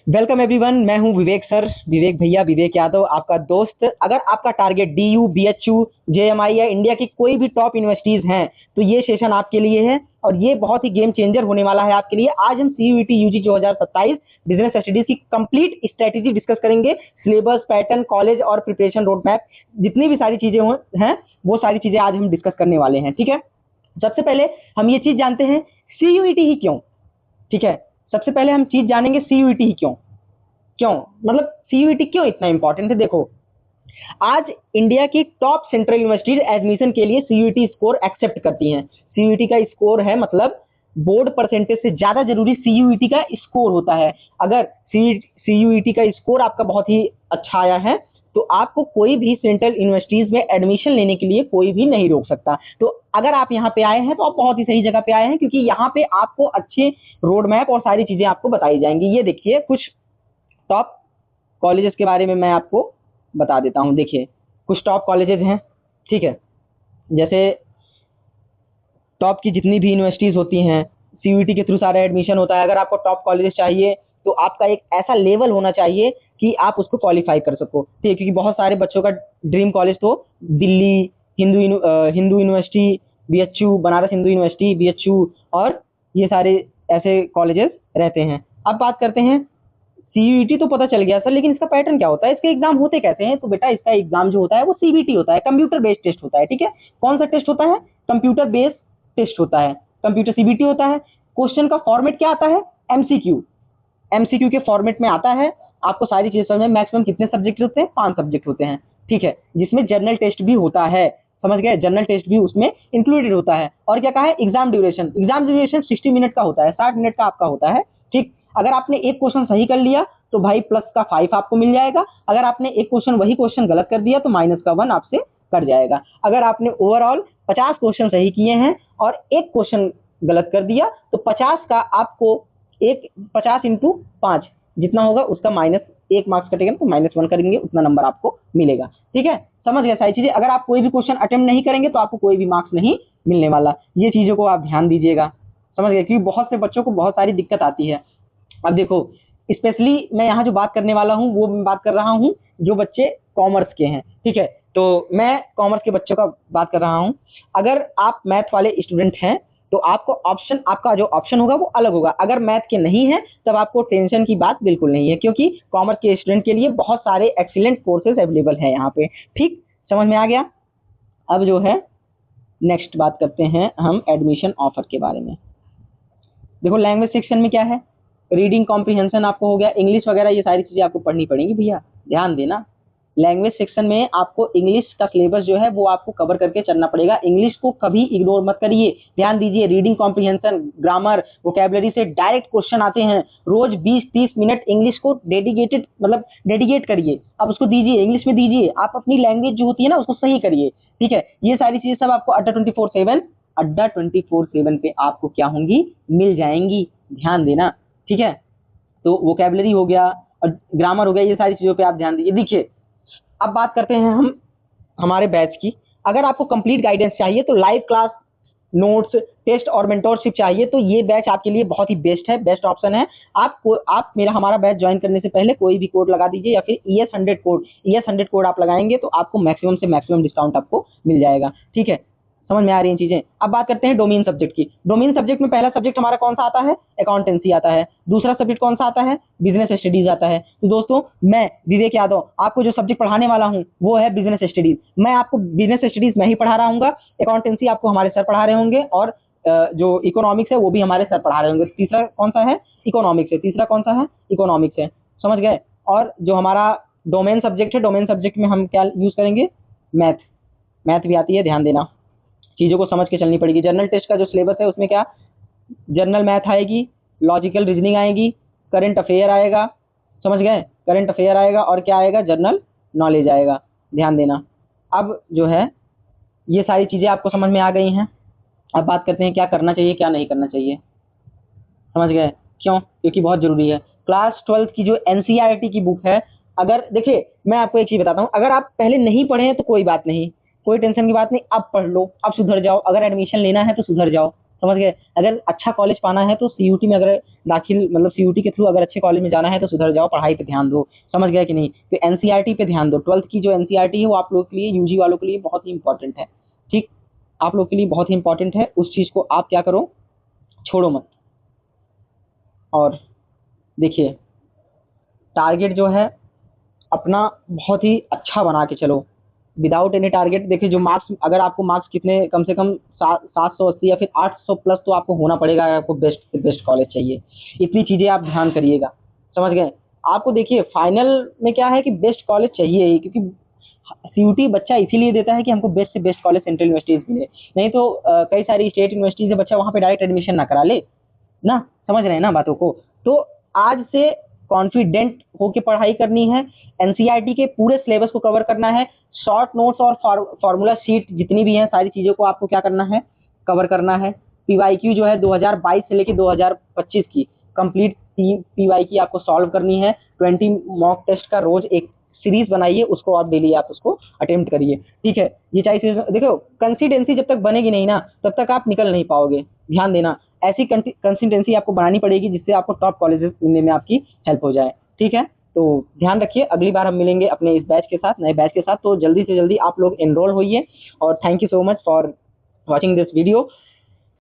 Welcome everyone, मैं हूं विवेक sir, विवेक भैया, विवेक यादव, आपका दोस्त। अगर आपका टारगेट डीयू, बीएचयू, जेएमआई या इंडिया की कोई भी टॉप यूनिवर्सिटीज हैं तो ये सेशन आपके लिए है और ये बहुत ही गेम चेंजर होने वाला है आपके लिए। आज हम सीयूईटी यूजी 2027 बिजनेस स्टडीज की कंप्लीट स्ट्रेटेजी डिस्कस करेंगे। सिलेबस, पैटर्न, कॉलेज और प्रिपरेशन रोड मैप, जितनी भी सारी चीजें हैं वो सारी चीजें आज हम डिस्कस करने वाले हैं। ठीक है, सबसे पहले हम ये चीज जानते हैं सीयूईटी ही क्यों। ठीक है, सबसे पहले हम चीज जानेंगे सीयूईटी ही क्यों। क्यों मतलब सीयूईटी क्यों इतना इंपॉर्टेंट है। देखो, आज इंडिया की टॉप सेंट्रल यूनिवर्सिटीज एडमिशन के लिए सीयूईटी स्कोर एक्सेप्ट करती हैं। सीयूईटी का स्कोर है मतलब बोर्ड परसेंटेज से ज्यादा जरूरी सीयूईटी का स्कोर होता है। अगर सीयूईटी का स्कोर आपका बहुत ही अच्छा आया है तो आपको कोई भी सेंट्रल यूनिवर्सिटीज में एडमिशन लेने के लिए कोई भी नहीं रोक सकता। तो अगर आप यहाँ पे आए हैं तो आप बहुत ही सही जगह पे आए हैं, क्योंकि यहाँ पे आपको अच्छे रोड मैप और सारी चीजें आपको बताई जाएंगी। ये देखिए, कुछ टॉप कॉलेजेस के बारे में मैं आपको बता देता हूं। देखिए, कुछ टॉप कॉलेजेस हैं। ठीक है, जैसे टॉप की जितनी भी यूनिवर्सिटीज होती हैं सीयूईटी के थ्रू सारा एडमिशन होता है। अगर आपको टॉप कॉलेजेस चाहिए तो आपका एक ऐसा लेवल होना चाहिए कि आप उसको क्वालिफाई कर सको। ठीक है, क्योंकि बहुत सारे बच्चों का ड्रीम कॉलेज तो Delhi Hindu university, BHU, Banaras Hindu university, BHU और ये सारे ऐसे कॉलेजेस रहते हैं। अब बात करते हैं सीयूईटी तो पता चल गया सर, लेकिन इसका पैटर्न क्या होता है, इसके एग्जाम होते कैसे हैं। तो बेटा, इसका एग्जाम जो होता है वो सीबीटी होता है, कंप्यूटर बेस्ड टेस्ट होता है। ठीक है, कौन सा टेस्ट होता है? कंप्यूटर बेस्ड टेस्ट होता है, कंप्यूटर सीबीटी होता है। क्वेश्चन का फॉर्मेट क्या आता है? एमसीक्यू। एमसीक्यू के फॉर्मेट में आता है। आपको सारी चीजें समझ में, मैक्सिमम कितने सब्जेक्ट होते हैं? 5 सब्जेक्ट होते हैं। ठीक है, जिसमें जर्नल टेस्ट भी होता है। समझ गए, जर्नल टेस्ट भी उसमें इंक्लूडेड होता है। और क्या कहा है? एग्जाम ड्यूरेशन 60 मिनट का होता है, 60 मिनट का आपका होता है। ठीक, अगर आपने एक क्वेश्चन सही कर लिया तो भाई प्लस का 5 आपको मिल जाएगा। अगर आपने एक क्वेश्चन वही क्वेश्चन गलत कर दिया तो माइनस का 1 आपसे कट जाएगा। अगर आपने ओवरऑल 50 क्वेश्चन सही किए हैं और एक क्वेश्चन गलत कर दिया तो 50 का आपको एक 50 इंटू 5 जितना होगा उसका माइनस 1 मार्क्स कटेगा, तो -1 करेंगे, उतना नंबर आपको मिलेगा। ठीक है, समझ गए सारी चीजें। अगर आप कोई भी क्वेश्चन अटेम्प्ट नहीं करेंगे तो आपको कोई भी मार्क्स नहीं मिलने वाला। ये चीजों को आप ध्यान दीजिएगा। समझ गए, क्योंकि बहुत से बच्चों को बहुत सारी दिक्कत आती है। अब देखो, स्पेशली मैं यहाँ जो बात करने वाला हूँ वो मैं बात कर रहा हूँ जो बच्चे कॉमर्स के हैं। ठीक है, तो मैं कॉमर्स के बच्चों का बात कर रहा हूँ। अगर आप मैथ वाले स्टूडेंट हैं तो आपको ऑप्शन, आपका जो ऑप्शन होगा वो अलग होगा। अगर मैथ के नहीं है तब आपको टेंशन की बात बिल्कुल नहीं है, क्योंकि कॉमर्स के स्टूडेंट के लिए बहुत सारे एक्सीलेंट कोर्सेज अवेलेबल है यहाँ पे। ठीक, समझ में आ गया। अब जो है नेक्स्ट बात करते हैं हम एडमिशन ऑफर के बारे में। देखो, लैंग्वेज सेक्शन में क्या है? रीडिंग कॉम्प्रिहेंशन आपको हो गया, इंग्लिश वगैरह ये सारी चीजें आपको पढ़नी पड़ेंगी भैया, ध्यान देना। लैंग्वेज सेक्शन में आपको इंग्लिश का सिलेबस जो है वो आपको कवर करके चलना पड़ेगा। इंग्लिश को कभी इग्नोर मत करिए, ध्यान दीजिए। रीडिंग कॉम्प्रिहेंशन, ग्रामर, वोकैबुलरी से डायरेक्ट क्वेश्चन आते हैं। रोज 20-30 मिनट इंग्लिश को डेडिकेट करिए, आप उसको दीजिए, इंग्लिश में दीजिए। आप अपनी लैंग्वेज जो होती है ना उसको सही करिए। ठीक है, ये सारी चीजें सब आपको अड्डा 24/7 पे आपको क्या होंगी? मिल जाएंगी, ध्यान देना। ठीक है, तो वोकैबुलरी हो गया और ग्रामर हो गया, ये सारी चीजों पे आप ध्यान दीजिए। देखिए, अब बात करते हैं हम हमारे बैच की। अगर आपको कंप्लीट गाइडेंस चाहिए तो लाइव क्लास, नोट्स, टेस्ट और मेंटोरशिप चाहिए तो ये बैच आपके लिए बहुत ही बेस्ट है, बेस्ट ऑप्शन है। आप हमारा बैच ज्वाइन करने से पहले कोई भी कोड लगा दीजिए या फिर ES100 कोड आप लगाएंगे तो आपको मैक्सिमम से मैक्सिमम डिस्काउंट आपको मिल जाएगा। ठीक है, समझ में आ रही हैं चीजें। अब बात करते हैं डोमेन सब्जेक्ट की। डोमेन सब्जेक्ट में पहला सब्जेक्ट हमारा कौन सा आता है? अकाउंटेंसी आता है। दूसरा सब्जेक्ट कौन सा आता है? बिजनेस स्टडीज आता है। तो दोस्तों, मैं विवेक यादव आपको जो सब्जेक्ट पढ़ाने वाला हूँ वो है बिजनेस स्टडीज। मैं आपको बिजनेस स्टडीज मैं ही पढ़ा रहा हूँ। अकाउंटेंसी आपको हमारे सर पढ़ा रहे होंगे और जो इकोनॉमिक्स है वो भी हमारे सर पढ़ा रहे होंगे। तीसरा कौन सा है? इकोनॉमिक्स है। तीसरा कौन सा है? इकोनॉमिक्स है। समझ गए। और जो हमारा डोमेन सब्जेक्ट है, डोमेन सब्जेक्ट में हम क्या यूज करेंगे? मैथ। मैथ भी आती है, ध्यान देना, चीजों को समझ के चलनी पड़ेगी। जनरल टेस्ट का जो सिलेबस है उसमें क्या? जनरल मैथ आएगी, लॉजिकल रीजनिंग आएगी, करंट अफेयर आएगा। समझ गए, करंट अफेयर आएगा और क्या आएगा? जनरल नॉलेज आएगा, ध्यान देना। अब जो है ये सारी चीजें आपको समझ में आ गई हैं। अब बात करते हैं क्या करना चाहिए क्या नहीं करना चाहिए। समझ गए, क्यों? क्योंकि बहुत जरूरी है। क्लास 12 की जो एनसीईआरटी की बुक है, अगर देखिए मैं आपको एक चीज बताता हूँ, अगर आप पहले नहीं पढ़े हैं तो कोई बात नहीं, कोई टेंशन की बात नहीं, अब पढ़ लो, अब सुधर जाओ। अगर एडमिशन लेना है तो सुधर जाओ। समझ गए। अगर अच्छा कॉलेज पाना है तो सीयूटी में अगर दाखिल मतलब सीयूटी के थ्रू अगर अच्छे कॉलेज में जाना है तो सुधर जाओ, पढ़ाई पे ध्यान दो, समझ गए कि नहीं। तो एनसीईआरटी पे ध्यान दो, 12th की जो एनसीईआरटी है वो आप लोग के लिए, यूजी वालों के लिए बहुत ही इंपॉर्टेंट है। ठीक, आप लोग के लिए बहुत ही इंपॉर्टेंट है, उस चीज को आप क्या करो, छोड़ो मत। और देखिए, टारगेट जो है अपना बहुत ही अच्छा बना के चलो, विदाउट एनी टारगेट। देखिए जो मार्क्स, अगर आपको मार्क्स कितने, कम से कम 780 या फिर 800 प्लस तो आपको होना पड़ेगा, अगर आपको बेस्ट से बेस्ट कॉलेज चाहिए। इतनी चीजें आप ध्यान करिएगा, समझ गए। आपको देखिए फाइनल में क्या है कि बेस्ट कॉलेज चाहिए ही, क्योंकि सीयूटी बच्चा इसीलिए देता है कि हमको बेस्ट से बेस्ट कॉलेज सेंट्रल यूनिवर्सिटीज मिले। नहीं तो कई सारी स्टेट यूनिवर्सिटीज है, बच्चा वहां पे डायरेक्ट एडमिशन ना करा ले ना, समझ रहे हैं ना बातों को। तो आज से कॉन्फिडेंट होके पढ़ाई करनी है, एनसीईआरटी के पूरे सिलेबस को कवर करना है, शॉर्ट नोट्स और फॉर्मूला शीट जितनी भी हैं सारी चीजों को आपको क्या करना है, कवर करना है। पीवाईक्यू जो है 2022 से लेकर 2025 की कंप्लीट पीवाईक्यू आपको सॉल्व करनी है। 20 मॉक टेस्ट का रोज एक सीरीज बनाइए, उसको आप डेली आप उसको अटेम्प्ट करिए, ठीक है। ये चाहे चीज देखो, कंसिस्टेंसी जब तक बनेगी नहीं ना तब तक आप निकल नहीं पाओगे, ध्यान देना। ऐसी कंसिस्टेंसी आपको बनानी पड़ेगी जिससे आपको टॉप कॉलेजेस मिलने में आपकी हेल्प हो जाए, ठीक है। तो ध्यान रखिए, अगली बार हम मिलेंगे अपने इस बैच के साथ, नए बैच के साथ। तो जल्दी से जल्दी आप लोग एनरोल होइए, और thank you so much for watching this video.